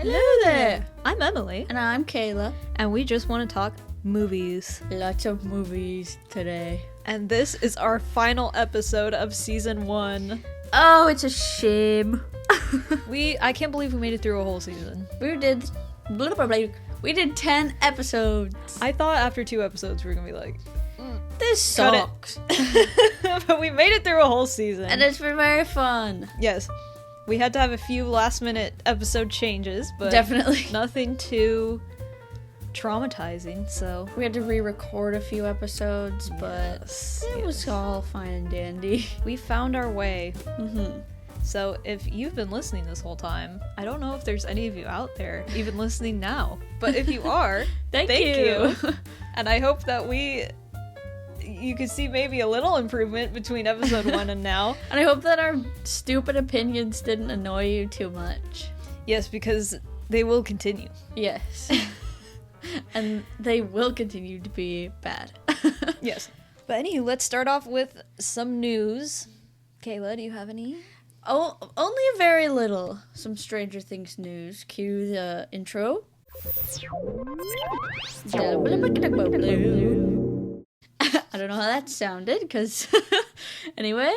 Hello there! I'm Emily. And I'm Kayla. And we just want to talk movies. Lots of movies today. And this is our final episode of season 1. Oh, it's a shame. I can't believe we made it through a whole season. We did 10 episodes. I thought after 2 episodes we were gonna be like, this sucks. But we made it through a whole season. And it's been very fun. Yes. We had to have a few last minute episode changes, but definitely nothing too traumatizing, so we had to re-record a few episodes, but it was all fine and dandy. We found our way. Mm-hmm. So if you've been listening this whole time, I don't know if there's any of you out there even listening now, but if you are, thank you. And I hope that you can see maybe a little improvement between episode 1 and now. And I hope that our stupid opinions didn't annoy you too much. Yes, because they will continue. Yes. And they will continue to be bad. Yes. But anywho, let's start off with some news. Kayla, do you have any? Oh, only a very little. Some Stranger Things news. Cue the intro. I don't know how that sounded, because anyway,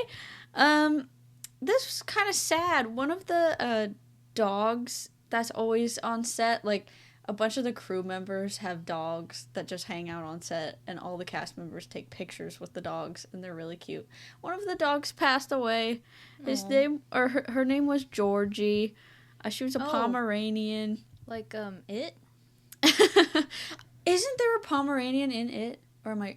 this was kind of sad. One of the dogs that's always on set, like a bunch of the crew members have dogs that just hang out on set, and all the cast members take pictures with the dogs, and they're really cute. One of the dogs passed away. His name, or her name was Georgie. She was a Pomeranian. Like, It? Isn't there a Pomeranian in It? Or am I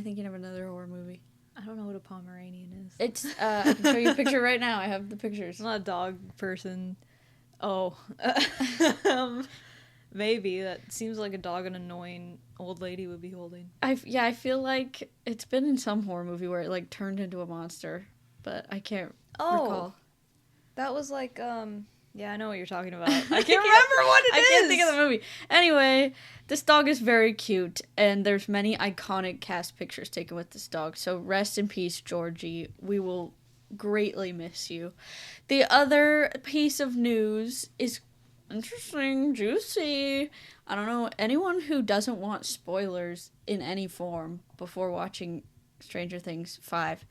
thinking of another horror movie? I don't know what a Pomeranian is. It's, I can show you a picture right now. I have the pictures. I'm not a dog person. Oh. Maybe. That seems like a dog an annoying old lady would be holding. I feel like it's been in some horror movie where it, like, turned into a monster. But I can't recall. That was like, yeah, I know what you're talking about. I can't remember what it is. I can't think of the movie. Anyway, this dog is very cute, and there's many iconic cast pictures taken with this dog. So rest in peace, Georgie. We will greatly miss you. The other piece of news is interesting, juicy. I don't know, anyone who doesn't want spoilers in any form before watching Stranger Things 5,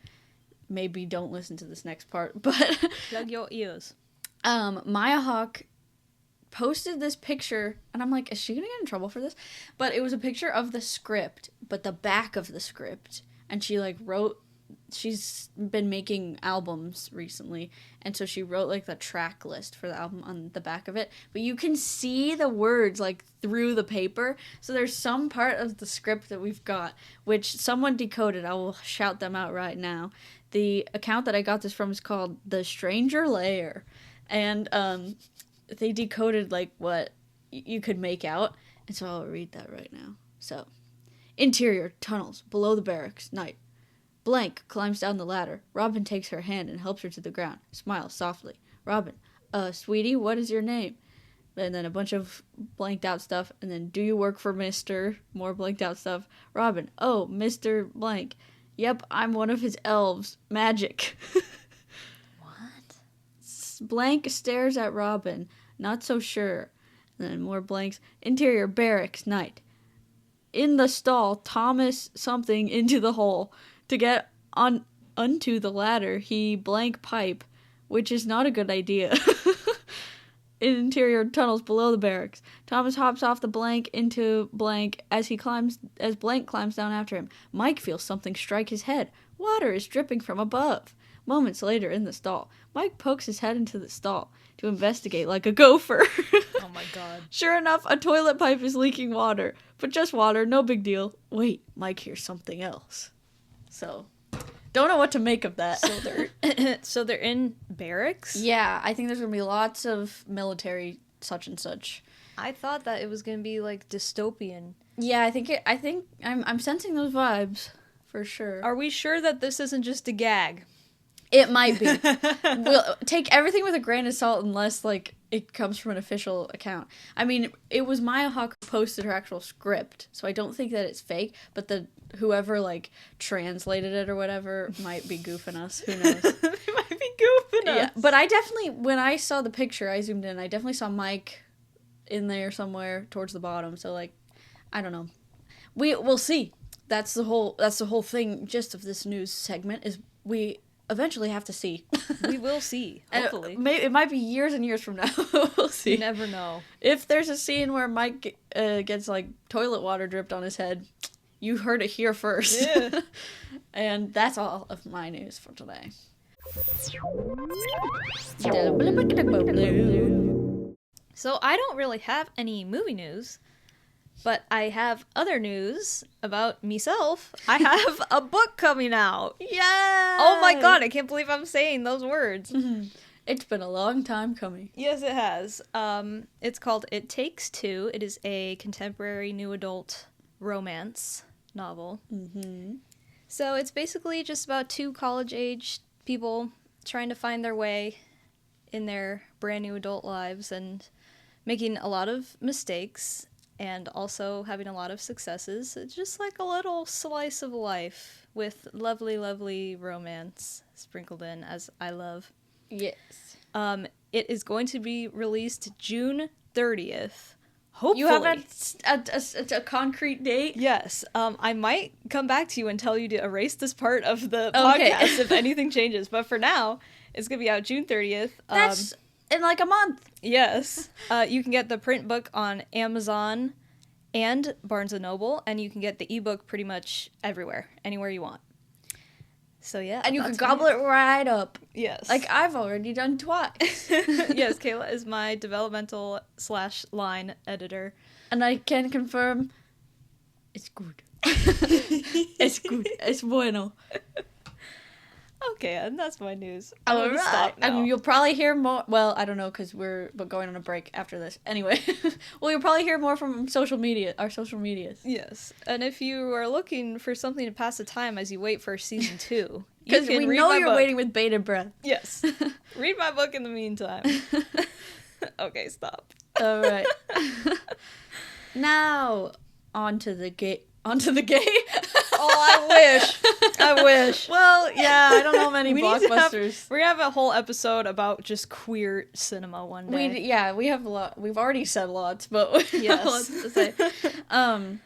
maybe don't listen to this next part, but plug your ears. Maya Hawke posted this picture, and I'm like, is she gonna get in trouble for this? But it was a picture of the script, but the back of the script, and she like wrote, she's been making albums recently, and so she wrote like the track list for the album on the back of it, but you can see the words like through the paper, so there's some part of the script that we've got which someone decoded. I will shout them out right now. The account that I got this from is called The Stranger Lair, and they decoded like what you could make out, and so I'll read that right now. So, interior tunnels below the barracks, night. Blank climbs down the ladder. Robin takes her hand and helps her to the ground. Smiles softly. Robin, sweetie, what is your name? And then a bunch of blanked out stuff, and then, do you work for Mr. More blanked out stuff. Robin, oh, Mr. Blank. Yep, I'm one of his elves. Magic. Blank stares at Robin, not so sure. And then more blanks. Interior barracks, night. In the stall, Thomas something into the hole. To get onto the ladder, he blank pipe, which is not a good idea. Interior tunnels below the barracks. Thomas hops off the blank into blank as blank climbs down after him. Mike feels something strike his head. Water is dripping from above. Moments later, in the stall, Mike pokes his head into the stall to investigate like a gopher. Oh my god. Sure enough, a toilet pipe is leaking water. But just water, no big deal. Wait, Mike hears something else. So, don't know what to make of that. So they're in barracks? Yeah, I think there's going to be lots of military such and such. I thought that it was going to be like dystopian. Yeah, I'm sensing those vibes for sure. Are we sure that this isn't just a gag? It might be. We'll take everything with a grain of salt unless, like, it comes from an official account. I mean, it was Maya Hawke who posted her actual script, so I don't think that it's fake, but whoever, like, translated it or whatever might be goofing us. Who knows? They might be goofing us. Yeah, but I definitely, when I saw the picture, I zoomed in, I definitely saw Mike in there somewhere towards the bottom. So like, I don't know. We'll see. That's the whole thing. Gist of this news segment is we eventually have to see. We will see. Hopefully, it might be years and years from now. We'll see. You never know. If there's a scene where Mike gets like toilet water dripped on his head, you heard it here first. Yeah. And that's all of my news for today. So I don't really have any movie news, but I have other news about myself. I have a book coming out. Yeah! Oh my god, I can't believe I'm saying those words. It's been a long time coming. Yes, it has. It's called It Takes Two. It is a contemporary new adult romance novel. Mm-hmm. So it's basically just about two college-age people trying to find their way in their brand new adult lives and making a lot of mistakes and also having a lot of successes. It's just like a little slice of life with lovely, lovely romance sprinkled in, as I love. Yes. It is going to be released June 30th. Hopefully. You have a concrete date? Yes. I might come back to you and tell you to erase this part of the podcast if anything changes. But for now, it's going to be out June 30th. That's in like a month. Yes. You can get the print book on Amazon and Barnes & Noble, and you can get the ebook pretty much everywhere, anywhere you want. So yeah. And you can gobble it right up. Yes. Like I've already done twice. Yes, Kayla is my developmental /line editor. And I can confirm it's good. It's good. It's bueno. Okay, and that's my news. All right. And you'll probably hear more. Well, I don't know because we're going on a break after this. Anyway, well, you'll probably hear more from our social medias. Yes, and if you are looking for something to pass the time as you wait for season 2, because we know you're waiting with bated breath. Yes, read my book in the meantime. Okay, stop. All right. Now on to the gay. Oh, I wish. Well, yeah, I don't know many blockbusters. We're gonna have a whole episode about just queer cinema one day. We have a lot. We've already said lots, but we have lots to say. On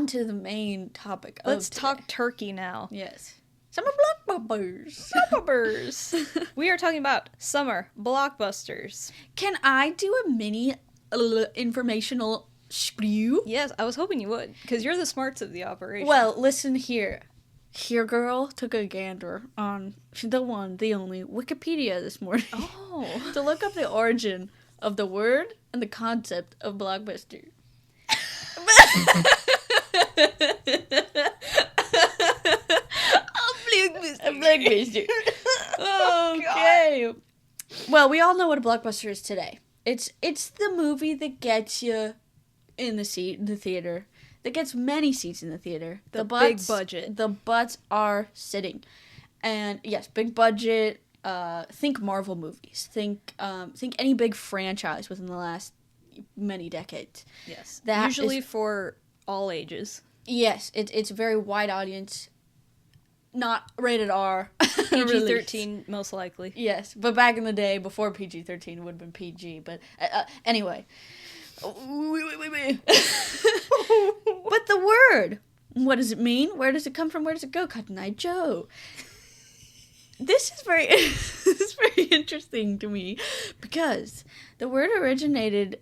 to the main topic. Let's talk turkey now. Yes. Summer blockbusters. We are talking about summer blockbusters. Can I do a mini informational spew? Yes, I was hoping you would, because you're the smarts of the operation. Well, listen here. Here girl took a gander on the one, the only, Wikipedia this morning. Oh. To look up the origin of the word and the concept of blockbuster. Blockbuster. Okay. Well, we all know what a blockbuster is today. It's the movie that gets you in the theater, that gets many seats in the theater. The big budget. The butts are sitting. And yes, big budget. Think Marvel movies. Think any big franchise within the last many decades. Yes. That usually for all ages. Yes, it's a very wide audience. Not rated R. PG-13 most likely. Yes, but back in the day, before PG-13, it would have been PG. But anyway. But the word, what does it mean? Where does it come from? Where does it go? Cotton Eye Joe. This is very interesting to me because the word originated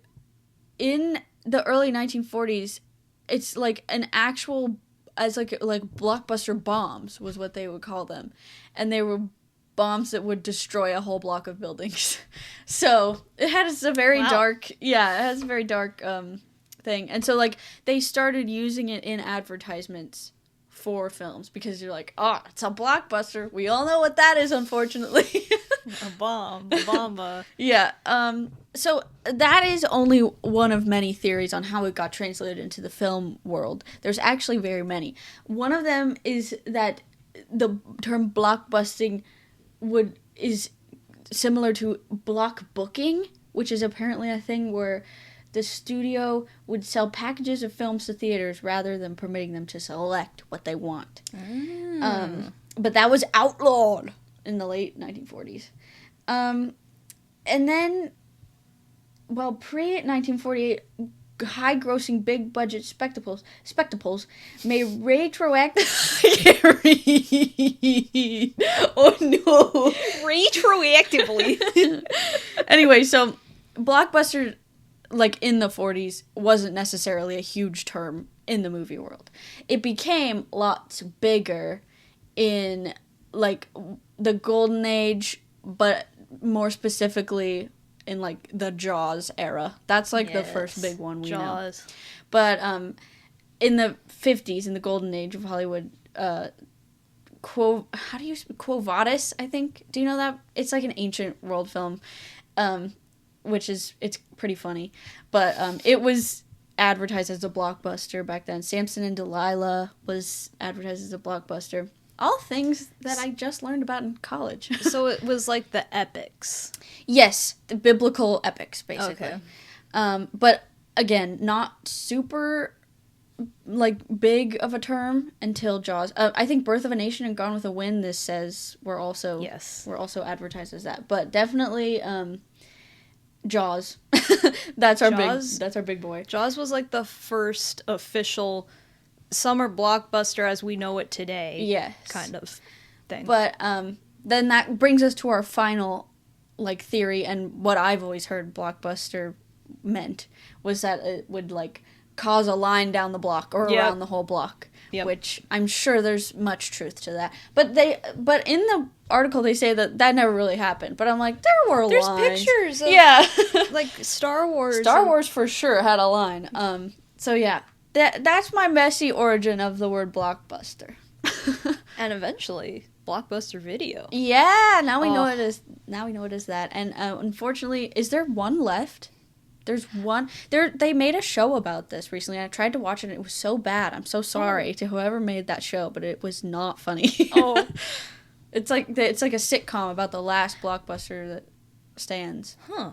in the early 1940s. It's like an actual, as like blockbuster bombs was what they would call them, and they were bombs that would destroy a whole block of buildings. So it has a very dark, thing. And so like they started using it in advertisements for films because you're like, oh, it's a blockbuster. We all know what that is, unfortunately. A bomba. Yeah. So that is only one of many theories on how it got translated into the film world. There's actually very many. One of them is that the term blockbusting is similar to block booking, which is apparently a thing where the studio would sell packages of films to theaters rather than permitting them to select what they want. But that was outlawed in the late 1940s. And then well, pre-1948 high-grossing big-budget spectacles may retroactively. Oh no! Retroactively. Anyway, so Blockbuster, like in the 40s, wasn't necessarily a huge term in the movie world. It became lots bigger in like the golden age, but more specifically in like the Jaws era. That's like the first big one we know. But in the 50s, in the golden age of Hollywood, Quo Vadis, I think. Do you know that? It's like an ancient world film, which is, it's pretty funny. But it was advertised as a blockbuster back then. Samson and Delilah was advertised as a blockbuster. All things that I just learned about in college. So it was like the epics. Yes, the biblical epics, basically. Okay. But again, not super like big of a term until Jaws. I think Birth of a Nation and Gone with the Wind, this says, were also advertised as that. But definitely Jaws. That's our big boy. Jaws was like the first official summer blockbuster as we know it today. Yes. Kind of thing. But then that brings us to our final like theory, and what I've always heard blockbuster meant was that it would like cause a line down the block or around the whole block. Yep. Which I'm sure there's much truth to that. But in the article they say that never really happened. But I'm like, there's lines. Pictures of like Star Wars. Star Wars for sure had a line. So yeah. That's my messy origin of the word blockbuster. And eventually, Blockbuster Video. Yeah, now we know it is. Now we know it is that. And unfortunately, is there one left? There's one. They made a show about this recently. I tried to watch it, and it was so bad. I'm so sorry to whoever made that show, but it was not funny. It's like a sitcom about the last blockbuster that stands. Huh.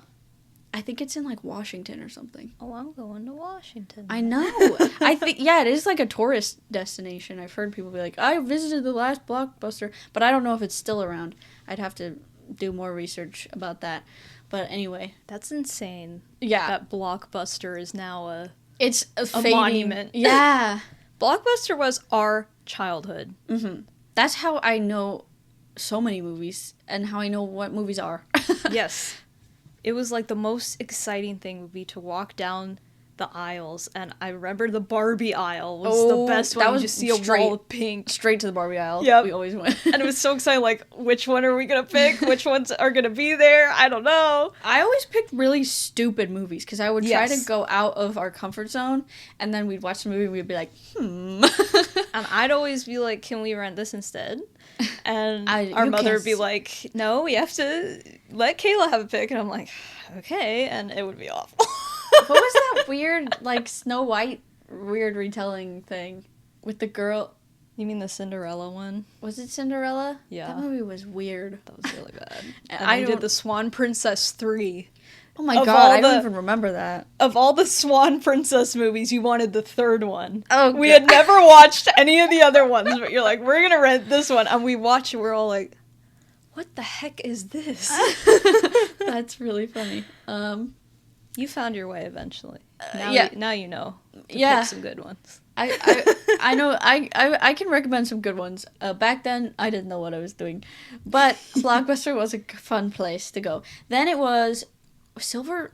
I think it's in, like, Washington or something. Oh, I'm going to Washington. I know. I think, yeah, it is like a tourist destination. I've heard people be like, I visited the last Blockbuster, but I don't know if it's still around. I'd have to do more research about that. But anyway. That's insane. Yeah. That Blockbuster is now it's a monument. Yeah. Blockbuster was our childhood. Mm-hmm. That's how I know so many movies and how I know what movies are. Yes. It was like the most exciting thing would be to walk down the aisles, and I remember the Barbie aisle was the best one. That was just see a wall of pink. Straight to the Barbie aisle. Yeah, we always went. And it was so exciting, like, which one are we gonna pick? Which ones are gonna be there? I don't know. I always picked really stupid movies, because I would try to go out of our comfort zone, and then we'd watch the movie and we'd be like, And I'd always be like, can we rent this instead? And our mother would be like, no, we have to let Kayla have a pick. And I'm like, okay. And it would be awful. What was that weird, like, Snow White weird retelling thing with the girl? You mean the Cinderella one? Was it Cinderella? Yeah. That movie was weird. That was really bad. And I did the Swan Princess 3. Oh my god, I don't even remember that. Of all the Swan Princess movies, you wanted the third one. Oh, we had never watched any of the other ones, but you're like, we're gonna rent this one. And we watched it, we're all like, what the heck is this? That's really funny. You found your way eventually. Now you know. Pick some good ones. I know I can recommend some good ones. Back then I didn't know what I was doing, but Blockbuster was a fun place to go. Then it was Silver.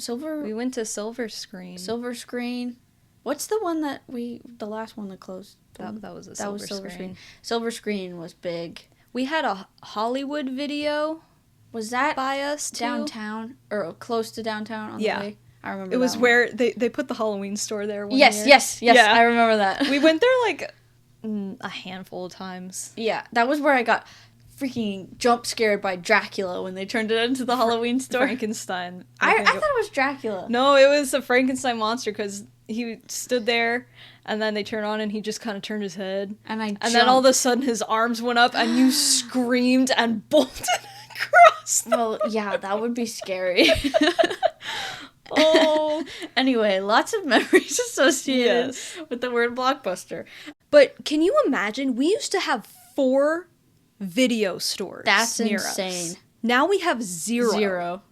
We went to Silver Screen. Silver Screen. What's the one the last one that closed? That was Silver Screen. Silver Screen was big. We had a Hollywood Video. Was that by us too? Downtown or close to downtown on the way? I remember. It was where they put the Halloween store there. Yes. I remember that. We went there like a handful of times. Yeah, that was where I got freaking jump scared by Dracula when they turned it into the Halloween store. Frankenstein. I thought it was Dracula. No, it was a Frankenstein monster because he stood there and then they turned on and he just kind of turned his head. And then all of a sudden his arms went up and you screamed and bolted across. Well, yeah, that would be scary. Oh. Anyway, lots of memories associated with the word Blockbuster. But can you imagine? We used to have 4 video stores. That's near insane. Us. Now we have 0.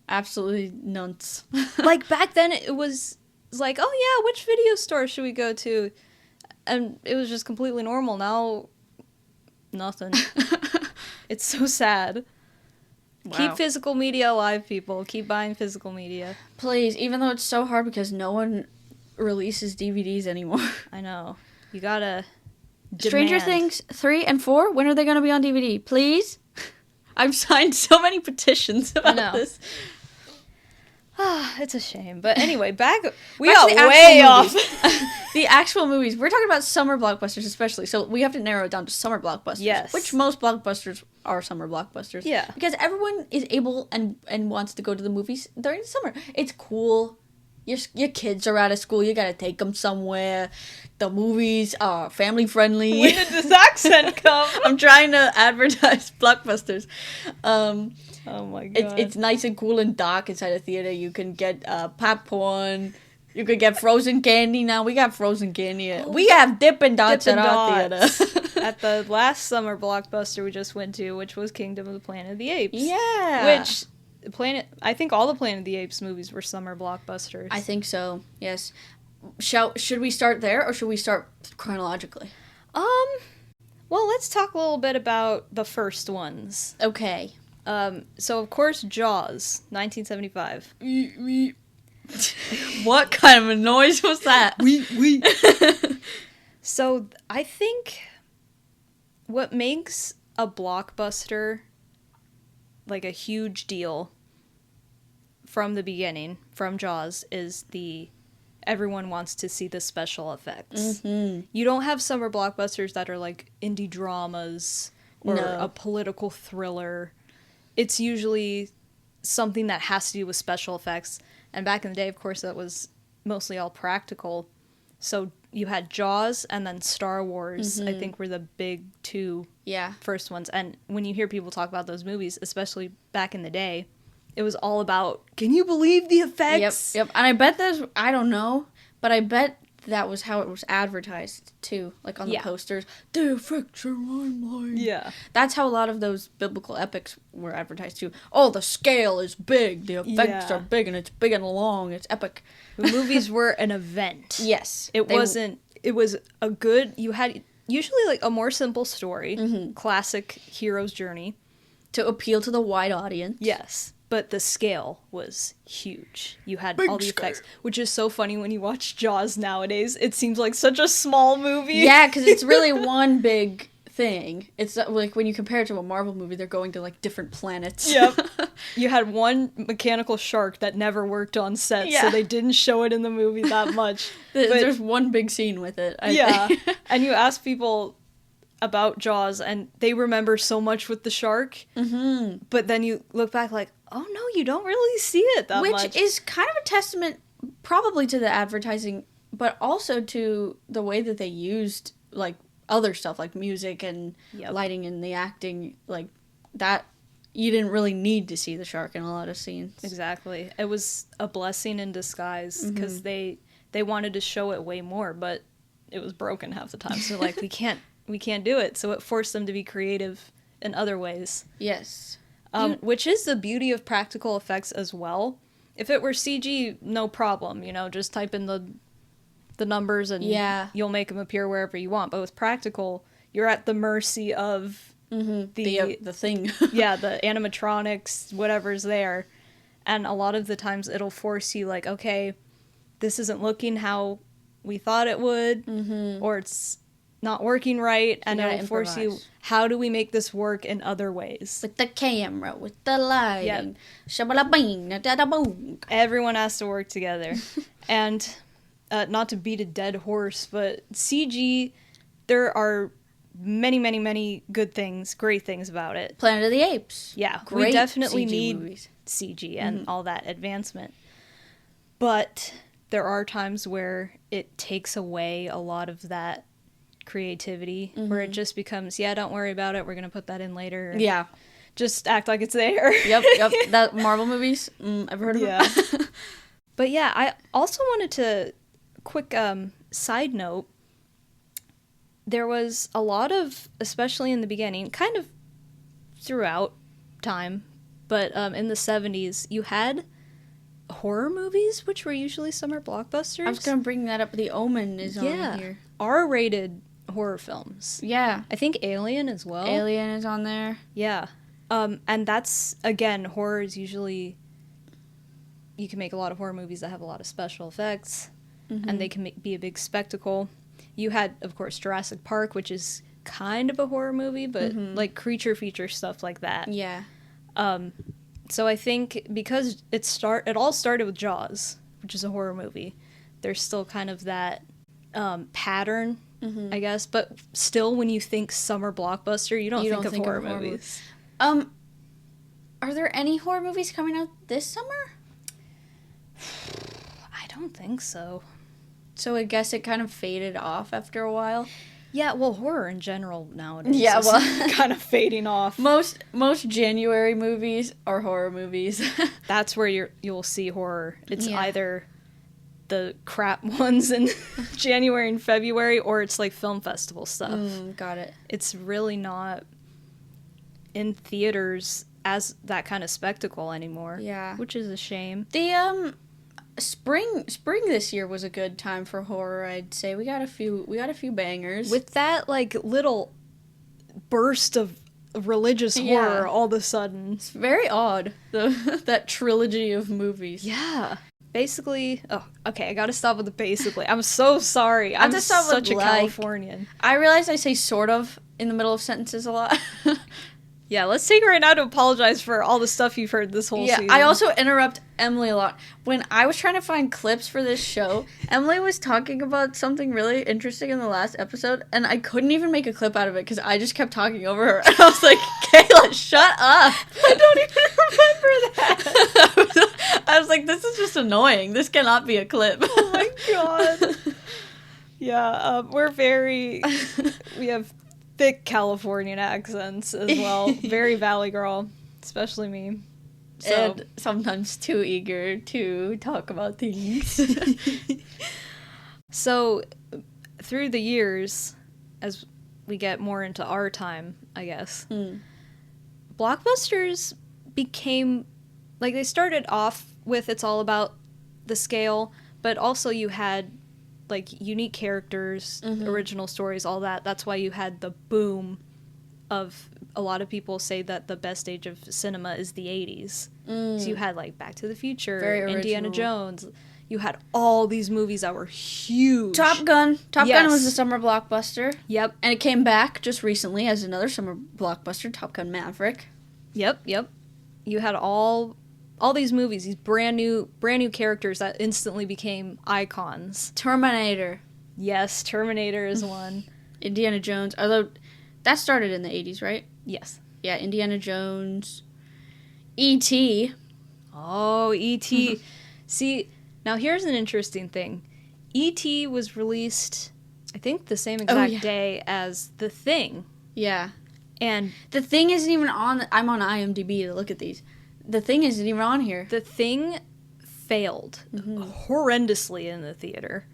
absolutely nuts. Like, back then, it was like, oh yeah, which video store should we go to? And it was just completely normal. Now, nothing. It's so sad. Wow. Keep physical media alive, people. Keep buying physical media. Please, even though it's so hard because no one releases DVDs anymore. I know. You gotta Stranger demand. Things 3 and 4, when are they going to be on DVD? Please? I've signed so many petitions about this. It's a shame. But anyway, we Back to got the way actual off. The actual movies. We're talking about summer blockbusters especially, so we have to narrow it down to summer blockbusters. Yes. Which most blockbusters are summer blockbusters. Yeah. Because everyone is able and wants to go to the movies during the summer. It's cool. Your kids are out of school. You gotta take them somewhere. The movies are family friendly. When did this accent come? I'm trying to advertise Blockbusters. Oh my god. It's nice and cool and dark inside a theater. You can get popcorn. You can get frozen candy now. We got frozen candy. We have Dippin' Dots at our theater. At the last summer blockbuster we just went to, which was Kingdom of the Planet of the Apes. Yeah. Which I think all the Planet of the Apes movies were summer blockbusters. I think so. Yes. Should we start there or should we start chronologically? Well, let's talk a little bit about the first ones. Okay. So of course Jaws, 1975. What kind of a noise was that? So I think what makes a blockbuster like a huge deal from the beginning, from Jaws, is everyone wants to see the special effects. Mm-hmm. You don't have summer blockbusters that are like indie dramas or a political thriller. It's usually something that has to do with special effects. And back in the day, of course, that was mostly all practical. So you had Jaws and then Star Wars, I think, were the big two first ones. And when you hear people talk about those movies, especially back in the day, it was all about, can you believe the effects? Yep. And I bet I don't know, but I bet that was how it was advertised, too. Like on the posters. The effects are limelight. Yeah. That's how a lot of those biblical epics were advertised, too. Oh, the scale is big. The effects are big, and it's big and long. It's epic. The movies were an event. Yes. It was a good, you had usually like a more simple story, classic hero's journey. To appeal to the wide audience. Yes. But the scale was huge. You had Big all the scale. effects, which is so funny when you watch Jaws nowadays. It seems like such a small movie. Yeah, because it's really one big thing. It's like when you compare it to a Marvel movie, they're going to like different planets. Yep. You had one mechanical shark that never worked on set, so they didn't show it in the movie that much. There's one big scene with it. I think. And you ask people about Jaws, and they remember so much with the shark. Mm-hmm. But then you look back like, oh no, you don't really see it that much. Which is kind of a testament probably to the advertising, but also to the way that they used like other stuff like music and lighting and the acting, like that. You didn't really need to see the shark in a lot of scenes. Exactly. It was a blessing in disguise because they wanted to show it way more, but it was broken half the time. So like we can't do it. So it forced them to be creative in other ways. Yes. Which is the beauty of practical effects as well. If it were CG, no problem. Just type in the numbers and you'll make them appear wherever you want. But with practical, you're at the mercy of the thing. the animatronics, whatever's there. And a lot of the times it'll force you like, okay, this isn't looking how we thought it would, or it's not working right, and it'll force you, how do we make this work in other ways? With the camera, with the lighting. Shabba-la-bing, da-da-boom. Everyone has to work together. And not to beat a dead horse, but CG, there are many, many, many great things about it. Planet of the Apes. Yeah, Great we definitely CG need movies. CG and all that advancement. But there are times where it takes away a lot of that creativity, where it just becomes, don't worry about it, we're going to put that in later. Yeah. Just act like it's there. Yep. That Marvel movies, I've heard of them. But yeah, I also wanted to, quick side note, there was a lot of, especially in the beginning, kind of throughout time, But in the 70s, you had horror movies, which were usually summer blockbusters. I was gonna bring that up. The Omen is on here. R-rated horror films. Yeah. I think Alien as well. Alien is on there. Yeah. And that's, again, horror is usually... You can make a lot of horror movies that have a lot of special effects, and they can be a big spectacle. You had, of course, Jurassic Park, which is kind of a horror movie, but like creature feature stuff like that. Yeah. So I think because it all started with Jaws, which is a horror movie, there's still kind of that pattern, I guess. But still, when you think summer blockbuster, you don't think of horror movies. Are there any horror movies coming out this summer? I don't think so. So I guess it kind of faded off after a while. Yeah, well, horror in general nowadays is kind of fading off. Most January movies are horror movies. That's where you'll see horror. It's either the crap ones in January and February, or it's like film festival stuff. Got it. It's really not in theaters as that kind of spectacle anymore. Yeah. Which is a shame. The spring this year was a good time for horror, I'd say. We got a few bangers. With that like little burst of religious horror all of a sudden. It's very odd, that trilogy of movies. Yeah. Basically, I gotta stop with the basically. I'm so sorry. I'm such a Californian. I realize I say sort of in the middle of sentences a lot. Yeah, let's take right now to apologize for all the stuff you've heard this whole season. I also interrupt Emily a lot. When I was trying to find clips for this show, Emily was talking about something really interesting in the last episode, and I couldn't even make a clip out of it because I just kept talking over her. And I was like, Kayla, shut up. I don't even remember that. I was like, this is just annoying. This cannot be a clip. Oh my god. Yeah, we have thick Californian accents as well. Very Valley girl, especially me. So. And sometimes too eager to talk about things. So, through the years, as we get more into our time, I guess, blockbusters became, like, they started off with it's all about the scale, but also you had like unique characters, original stories, all that. That's why you had the boom of, a lot of people say that the best age of cinema is the 80s. So you had like Back to the Future, Indiana Jones. You had all these movies that were huge. Top Gun. Top Gun was a summer blockbuster. Yep. And it came back just recently as another summer blockbuster, Top Gun Maverick. Yep. You had all these movies, these brand new characters that instantly became icons. Terminator. Yes, Terminator is one. Indiana Jones. Although, that started in the 80s, right? Yes. Yeah, Indiana Jones. E.T. Oh, E.T. See, now here's an interesting thing. E.T. was released, I think, the same exact day as The Thing. Yeah. And The Thing isn't even on... I'm on IMDb to look at these. The Thing isn't even on here. The Thing failed horrendously in the theater,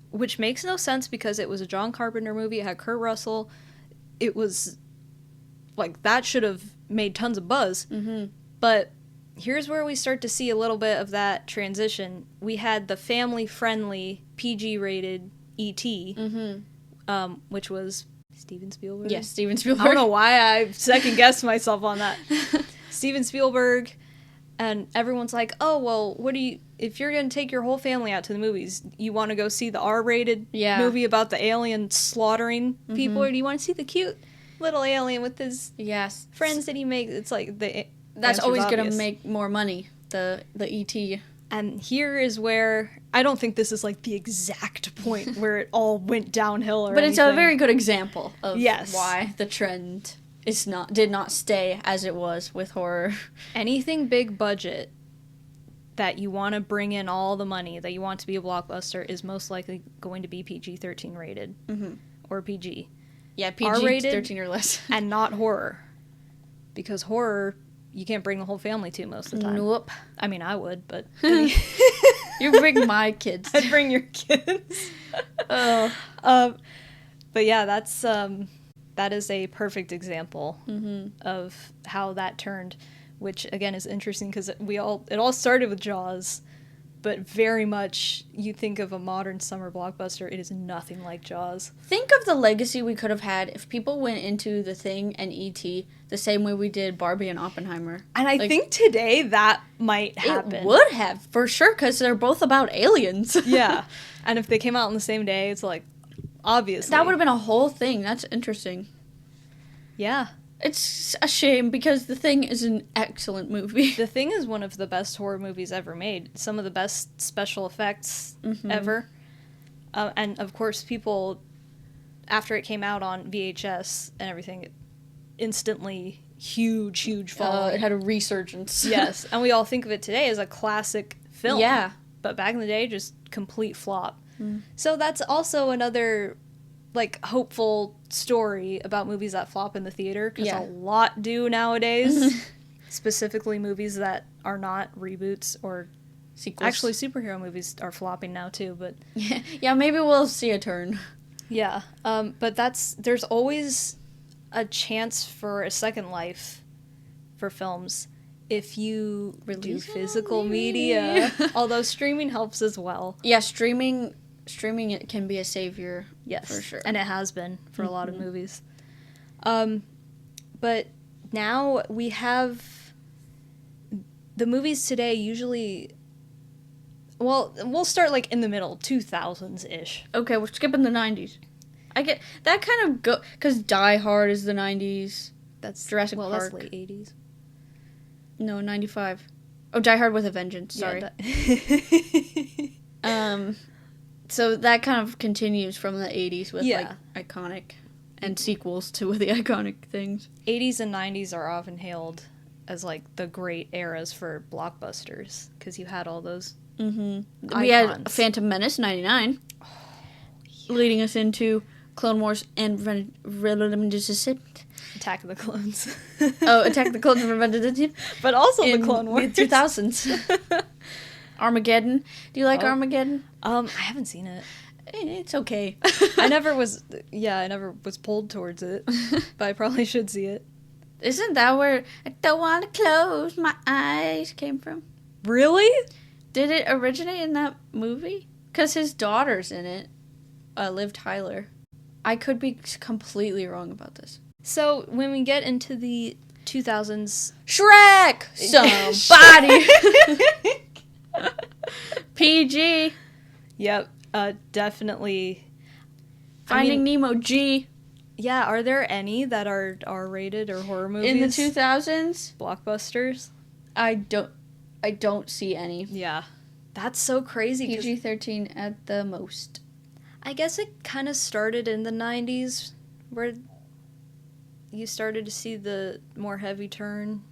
which makes no sense because it was a John Carpenter movie. It had Kurt Russell. It was, like, that should have made tons of buzz. But here's where we start to see a little bit of that transition. We had the family-friendly, PG-rated E.T., which was Steven Spielberg. Yes, Steven Spielberg. I don't know why I second-guessed myself on that. Steven Spielberg, and everyone's like, oh, well, if you're going to take your whole family out to the movies, you want to go see the R-rated movie about the alien slaughtering people, or do you want to see the cute little alien with his friends that he makes? It's like, that's always going to make more money, the E.T. And here is where, I don't think this is like the exact point where it all went downhill or anything. It's a very good example of why the trend did not stay as it was with horror. Anything big budget that you want to bring in all the money, that you want to be a blockbuster, is most likely going to be PG-13 rated. Or PG. Yeah, PG-13 or less. And not horror. Because horror, you can't bring the whole family to most of the time. Nope. I mean, I would, but... You bring my kids. I'd bring your kids. But yeah, that is a perfect example of how that turned. which again is interesting because it all started with Jaws, but very much you think of a modern summer blockbuster, it is nothing like Jaws. Think of the legacy we could have had if people went into The Thing and E.T. the same way we did Barbie and Oppenheimer. And I think today that might happen. It would have, for sure, because they're both about aliens. Yeah. And if they came out on the same day, it's like, obviously. That would have been a whole thing. That's interesting. Yeah. It's a shame because The Thing is an excellent movie. The Thing is one of the best horror movies ever made. Some of the best special effects ever. And of course, people, after it came out on VHS and everything, instantly huge following. It had a resurgence. Yes. And we all think of it today as a classic film. Yeah. But back in the day, just complete flop. So that's also another, like, hopeful story about movies that flop in the theater, because a lot do nowadays. Specifically movies that are not reboots or sequels. Actually, superhero movies are flopping now too, but yeah, maybe we'll see a turn. Yeah, but there's always a chance for a second life for films if you do physical media. Although streaming helps as well. Yeah, streaming it can be a savior. Yes, for sure, and it has been for a lot of movies. But now we have the movies today usually. Well, we'll start like in the middle, 2000s-ish. Okay, we're skipping the 90s. I get that kind of because Die Hard is the 90s. That's Jurassic Park. That's late 80s. No, 95. Oh, Die Hard with a Vengeance. Sorry. Yeah, so that kind of continues from the 80s with like iconic and sequels to the iconic things. 80s and 90s are often hailed as like the great eras for blockbusters because you had all those. We had Phantom Menace 99, leading us into Clone Wars and Attack of the Clones. Attack of the Clones and Revenge of the Sith. But also the Clone Wars. In the 2000s. Armageddon. Do you like Armageddon? I haven't seen it. It's okay. I never was pulled towards it, but I probably should see it. Isn't that where I don't want to close my eyes came from? Really? Did it originate in that movie? Because his daughter's in it, Liv Tyler. I could be completely wrong about this. So, when we get into the 2000s... Shrek! Somebody! PG. Yep, definitely. Finding Nemo, G. Yeah, are there any that are R-rated or horror movies? In the 2000s? Blockbusters? I don't see any. Yeah. That's so crazy. PG-13 at the most. I guess it kind of started in the 90s, where you started to see the more heavy turn.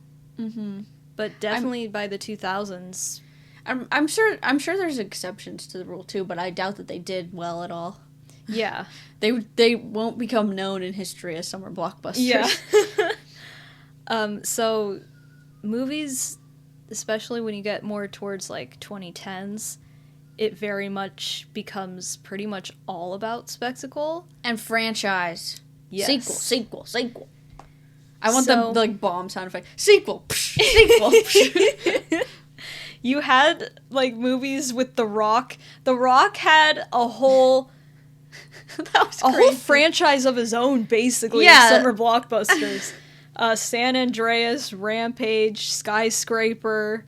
But definitely by the 2000s. I'm sure there's exceptions to the rule too, but I doubt that they did well at all. Yeah. They won't become known in history as summer blockbusters. Yeah. So movies, especially when you get more towards like 2010s, it very much becomes pretty much all about spectacle and franchise. Yes. Sequel. I want the like bomb sound effect. Sequel. Sequel. You had like movies with The Rock. The Rock had a whole whole franchise of his own, basically. Yeah. Summer blockbusters. San Andreas, Rampage, Skyscraper,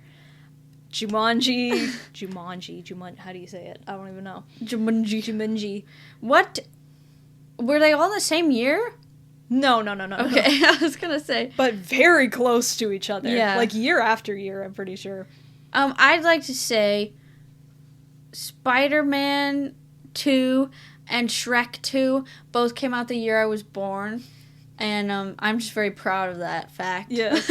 Jumanji. How do you say it? I don't even know. Jumanji. What? Were they all the same year? No. Okay, I was gonna say. But very close to each other. Yeah. Like year after year, I'm pretty sure. I'd like to say Spider-Man 2 and Shrek 2 both came out the year I was born. And I'm just very proud of that fact. Yes.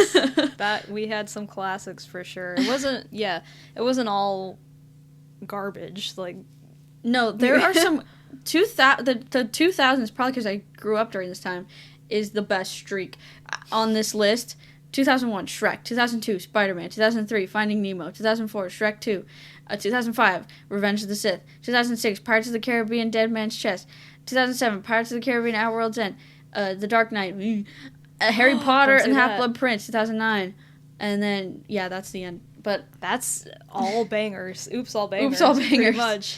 That we had some classics for sure. It wasn't all garbage. Like, no, there are some the 2000s, probably because I grew up during this time, is the best streak on this list. 2001, Shrek. 2002, Spider-Man. 2003, Finding Nemo. 2004, Shrek 2. 2005, Revenge of the Sith. 2006, Pirates of the Caribbean, Dead Man's Chest. 2007, Pirates of the Caribbean, Our World's End. The Dark Knight. Harry Potter and the Half-Blood Prince. 2009. And then, yeah, that's the end. But that's all bangers. Oops, all bangers. Oops, all bangers. Pretty much.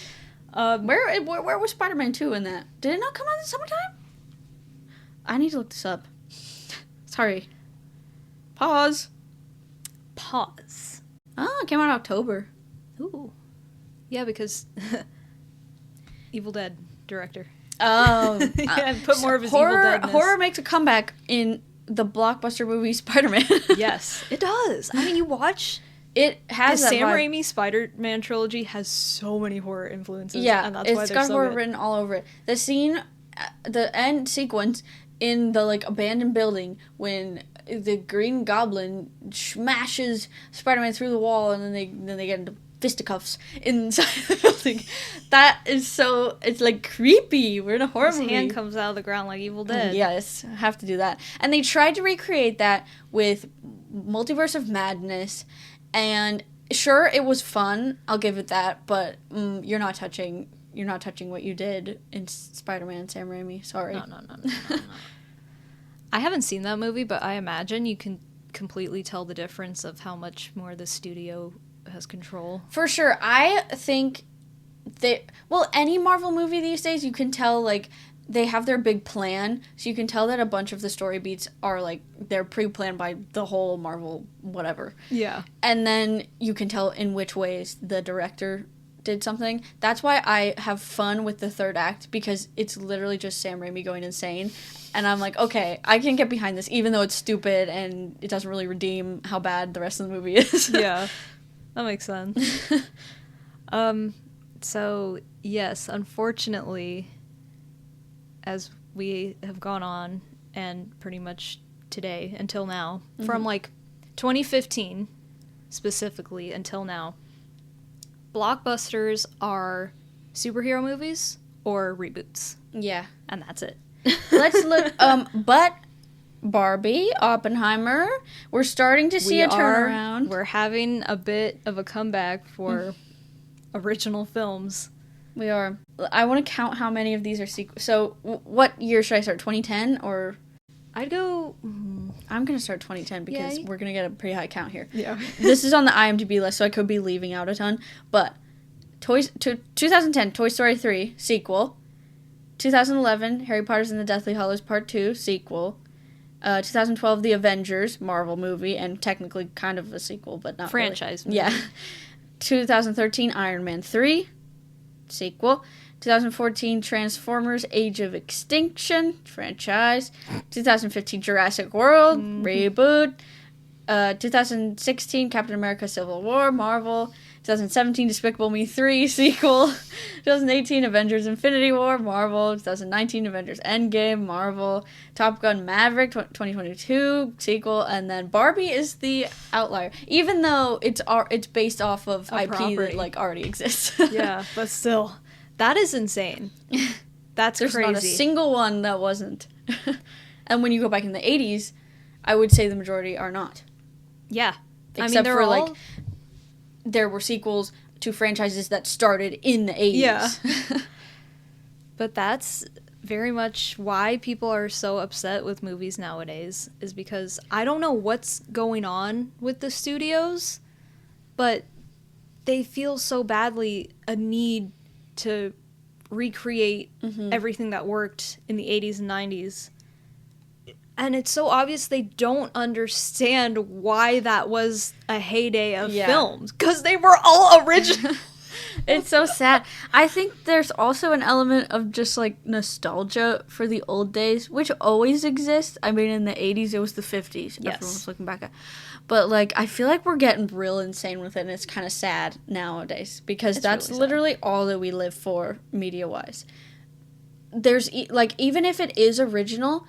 Where was Spider-Man 2 in that? Did it not come out in the summertime? I need to look this up. Sorry. Pause. Oh, it came out in October. Ooh. Yeah, because Evil Dead director. Oh. Yeah, put more of his Evil Deadness. Horror makes a comeback in the blockbuster movie Spider-Man. Yes, it does. I mean, you watch... It has the that Sam vibe. Raimi Spider-Man trilogy has so many horror influences. Yeah, and that's why it's they're got so horror good. written all over it. The scene, the end sequence in the like abandoned building when the Green Goblin smashes Spider-Man through the wall, and then they get into fisticuffs inside the building. That is so, it's like creepy. We're in a horror movie. His hand comes out of the ground like Evil Dead. Yes, I have to do that. And they tried to recreate that with Multiverse of Madness, and sure, it was fun. I'll give it that, but you're not touching what you did in Spider-Man, Sam Raimi. Sorry. No. I haven't seen that movie, but I imagine you can completely tell the difference of how much more the studio has control. For sure. I think any Marvel movie these days, you can tell, like, they have their big plan, so you can tell that a bunch of the story beats are, like, they're pre-planned by the whole Marvel whatever. Yeah. And then you can tell in which ways the director did something. That's why I have fun with the third act, because it's literally just Sam Raimi going insane. And I'm like, okay, I can get behind this, even though it's stupid and it doesn't really redeem how bad the rest of the movie is. Yeah. That makes sense. So, yes, unfortunately, as we have gone on, and pretty much today, until now, from, like, 2015, specifically, until now, blockbusters are superhero movies or reboots. Yeah. And that's it. Let's look, but Barbie, Oppenheimer, we're starting to see a turnaround. We're having a bit of a comeback for original films. We are. I want to count how many of these are sequels. So, what year should I start? 2010 or? I'd go... I'm going to start 2010 because we're going to get a pretty high count here. Yeah. This is on the IMDb list, so I could be leaving out a ton. But 2010, Toy Story 3, sequel. 2011, Harry Potter's and the Deathly Hallows Part 2, sequel. 2012, The Avengers, Marvel movie, and technically kind of a sequel, but not franchise really. movie. Yeah. 2013, Iron Man 3, sequel. 2014, Transformers Age of Extinction, franchise. 2015, Jurassic World, reboot. 2016, Captain America Civil War, Marvel. 2017, Despicable Me 3, sequel. 2018, Avengers Infinity War, Marvel. 2019, Avengers Endgame, Marvel. Top Gun Maverick, 2022, sequel. And then Barbie is the outlier, even though it's based off of IP property that, like, already exists. Yeah, but still... That is insane. That's There's crazy. not a single one that wasn't. And when you go back in the 80s, I would say the majority are not. Yeah. Except for, like, there were sequels to franchises that started in the 80s. Yeah. But that's very much why people are so upset with movies nowadays, is because I don't know what's going on with the studios, but they feel so badly a need to recreate everything that worked in the 80s and 90s. And it's so obvious they don't understand why that was a heyday of films. Because they were all original. It's so sad. I think there's also an element of just, like, nostalgia for the old days, which always exists. I mean, in the 80s, it was the 50s. Yes. Everyone was looking back at. But, like, I feel like we're getting real insane with it, and it's kind of sad nowadays. Because that's really literally all that we live for, media-wise. There's, like, even if it is original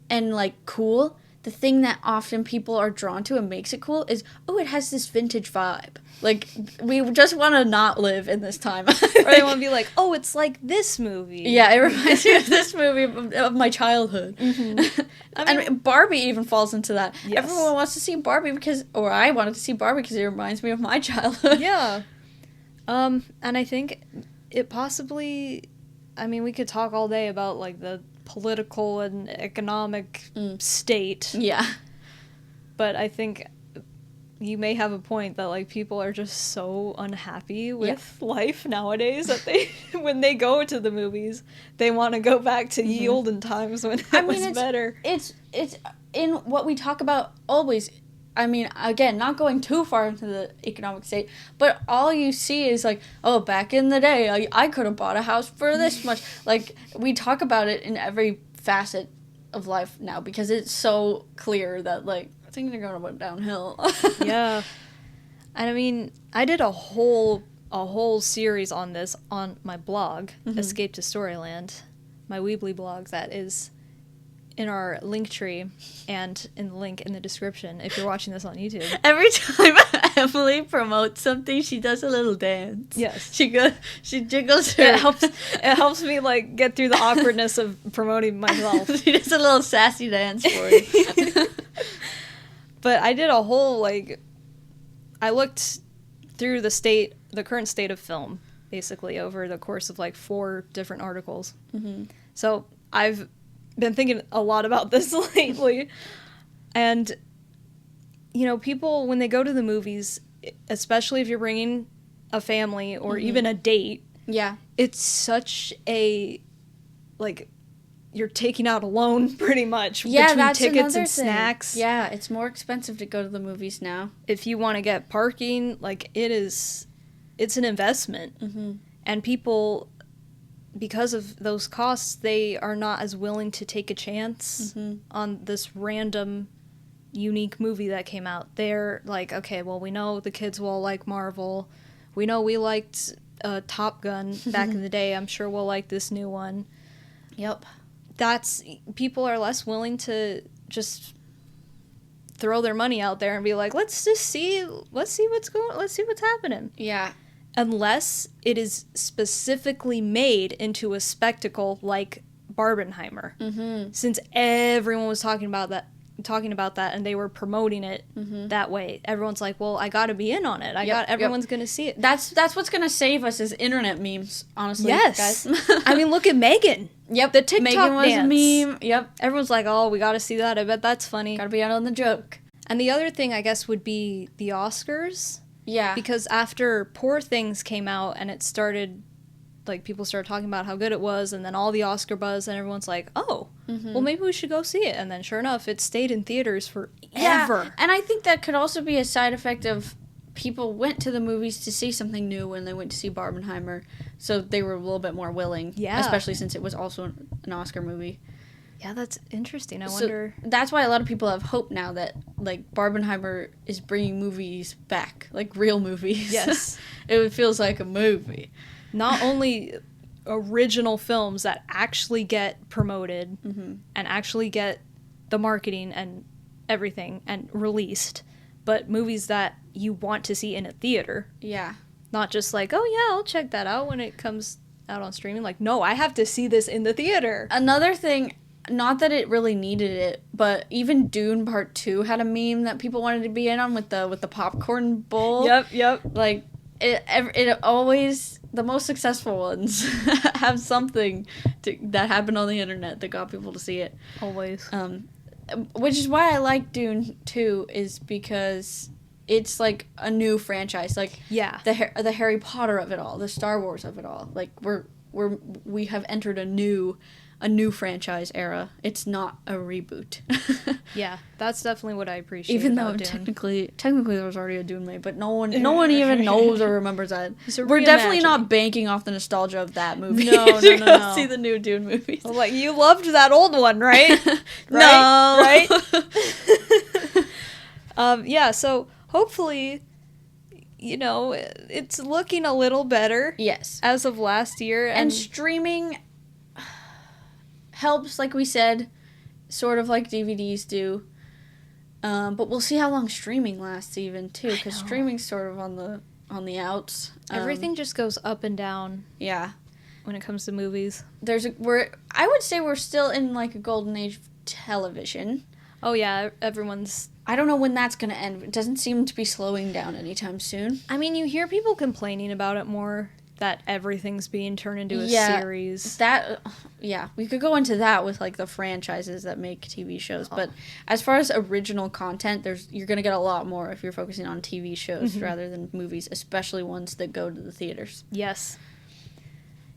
and, like, cool, the thing that often people are drawn to and makes it cool is, oh, it has this vintage vibe. Like, we just want to not live in this time. Or they want to be like, oh, it's like this movie. Yeah, it reminds me of this movie of my childhood. Mm-hmm. I mean, and Barbie even falls into that. Yes. Everyone wants to see Barbie or I wanted to see Barbie because it reminds me of my childhood. Yeah. And I think it possibly, I mean, we could talk all day about, like, the political and economic state. Yeah. But I think you may have a point that like people are just so unhappy with life nowadays that they when they go to the movies they want to go back to ye olden times when it was better. It's in what we talk about always. I mean, again, not going too far into the economic state, but all you see is like, oh, back in the day, I could have bought a house for this much. Like, we talk about it in every facet of life now because it's so clear that like things are going downhill. Yeah. And I mean, I did a whole series on this on my blog, Escape to Storyland, my Weebly blog that is in our link tree and in the link in the description if you're watching this on YouTube. Every time Emily promotes something, she does a little dance. Yes. She jiggles her. It helps me like get through the awkwardness of promoting myself. She does a little sassy dance for you. But I did a whole, like, I looked through the current state of film, basically, over the course of, like, 4 different articles. Mm-hmm. So I've been thinking a lot about this lately. And, you know, people, when they go to the movies, especially if you're bringing a family or even a date, it's such a, like, you're taking out a loan pretty much between tickets and snacks. Yeah, it's more expensive to go to the movies now. If you want to get parking, like it's an investment. Mm-hmm. And people, because of those costs, they are not as willing to take a chance on this random, unique movie that came out. They're like, okay, well, we know the kids will like Marvel. We know we liked Top Gun back in the day. I'm sure we'll like this new one. Yep. People are less willing to just throw their money out there and be like, let's see what's happening. Yeah. Unless it is specifically made into a spectacle like Barbenheimer. Mm-hmm. Since everyone was talking about that and they were promoting it that way. Everyone's like, well, I gotta be in on it. Everyone's gonna see it. That's what's gonna save us is internet memes, honestly. Yes. Guys. I mean, look at Megan. Yep. The TikTok Megan was dance. a meme. Yep. Everyone's like, oh, we gotta see that. I bet that's funny. Gotta be out on the joke. And the other thing, I guess, would be the Oscars. Yeah. Because after Poor Things came out and it started, like, people started talking about how good it was, and then all the Oscar buzz, and everyone's like, oh, well, maybe we should go see it. And then, sure enough, it stayed in theaters forever. Yeah, and I think that could also be a side effect of people went to the movies to see something new when they went to see Barbenheimer, so they were a little bit more willing. Yeah. Especially since it was also an Oscar movie. Yeah, that's interesting. I wonder. That's why a lot of people have hope now that, like, Barbenheimer is bringing movies back, like real movies. Yes. It feels like a movie. Not only original films that actually get promoted and actually get the marketing and everything and released, but movies that you want to see in a theater. Yeah. Not just like, oh yeah, I'll check that out when it comes out on streaming. Like, no, I have to see this in the theater. Another thing, not that it really needed it, but even Dune Part 2 had a meme that people wanted to be in on with the popcorn bowl. Yep. Like, it always, the most successful ones have something that happened on the internet that got people to see it. Always. Which is why I like Dune 2, is because it's like a new franchise. Like, the Harry Potter of it all, the Star Wars of it all. Like, we have entered a new franchise era. It's not a reboot. Yeah, that's definitely what I appreciate. Even though technically there was already a Dune made, but no one even knows or remembers that. We're definitely not banking off the nostalgia of that movie. No. See the new Dune movies. Well, like, you loved that old one, right? Right? Yeah. So hopefully, you know, it's looking a little better. Yes. As of last year, and streaming helps, like we said, sort of like DVDs do. But we'll see how long streaming lasts even too, because streaming's sort of on the outs. Everything just goes up and down. Yeah. When it comes to movies, I would say we're still in like a golden age of television. Oh yeah, everyone's. I don't know when that's gonna end. It doesn't seem to be slowing down anytime soon. I mean, you hear people complaining about it more that everything's being turned into a series. We could go into that with like the franchises that make TV shows, but as far as original content, you're gonna get a lot more if you're focusing on TV shows rather than movies, especially ones that go to the theaters. Yes.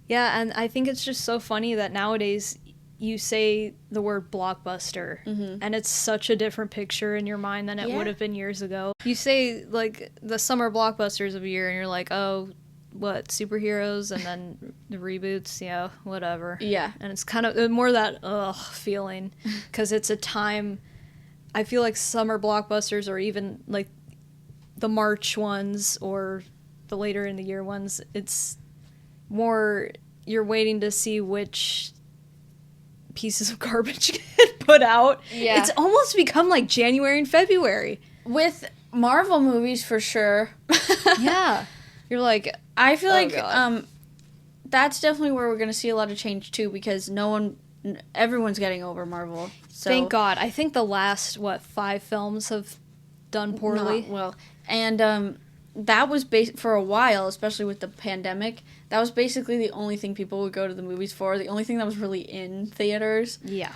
Yeah, and I think it's just so funny that nowadays you say the word blockbuster, and it's such a different picture in your mind than it would have been years ago. You say, like, the summer blockbusters of a year, and you're like, oh, what, superheroes, and then the reboots, yeah, whatever. Yeah. And it's kind of more that, feeling, because it's a time, I feel like summer blockbusters, or even, like, the March ones, or the later in the year ones, it's more, you're waiting to see which pieces of garbage get put out. Yeah. It's almost become like January and February. With Marvel movies, for sure. Yeah. You're like, I feel that's definitely where we're going to see a lot of change, too, because everyone's getting over Marvel. So. Thank God. I think the last, 5 films have done poorly. Not well. And that was for a while, especially with the pandemic, that was basically the only thing people would go to the movies for, the only thing that was really in theaters. Yeah.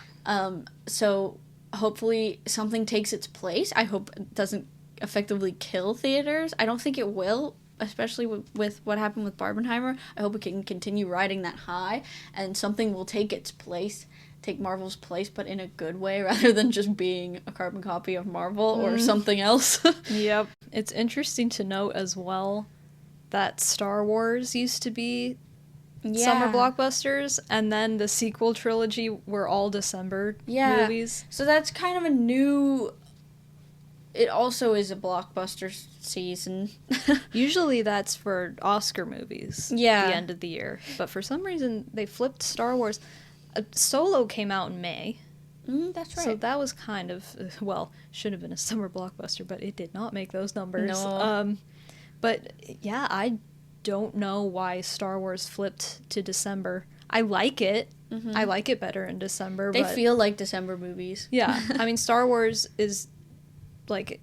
So hopefully something takes its place. I hope it doesn't effectively kill theaters. I don't think it will, especially with what happened with Barbenheimer. I hope it can continue riding that high, and something will take its place, take Marvel's place, but in a good way, rather than just being a carbon copy of Marvel or something else. Yep. It's interesting to note as well that Star Wars used to be summer blockbusters, and then the sequel trilogy were all December movies. So that's kind of a new... It also is a blockbuster season. Usually that's for Oscar movies at the end of the year. But for some reason, they flipped Star Wars. Solo came out in May. That's right. So that was kind of, should have been a summer blockbuster, but it did not make those numbers. No. But yeah, I don't know why Star Wars flipped to December. I like it. I like it better in December. They feel like December movies. Yeah. I mean, Star Wars is, like,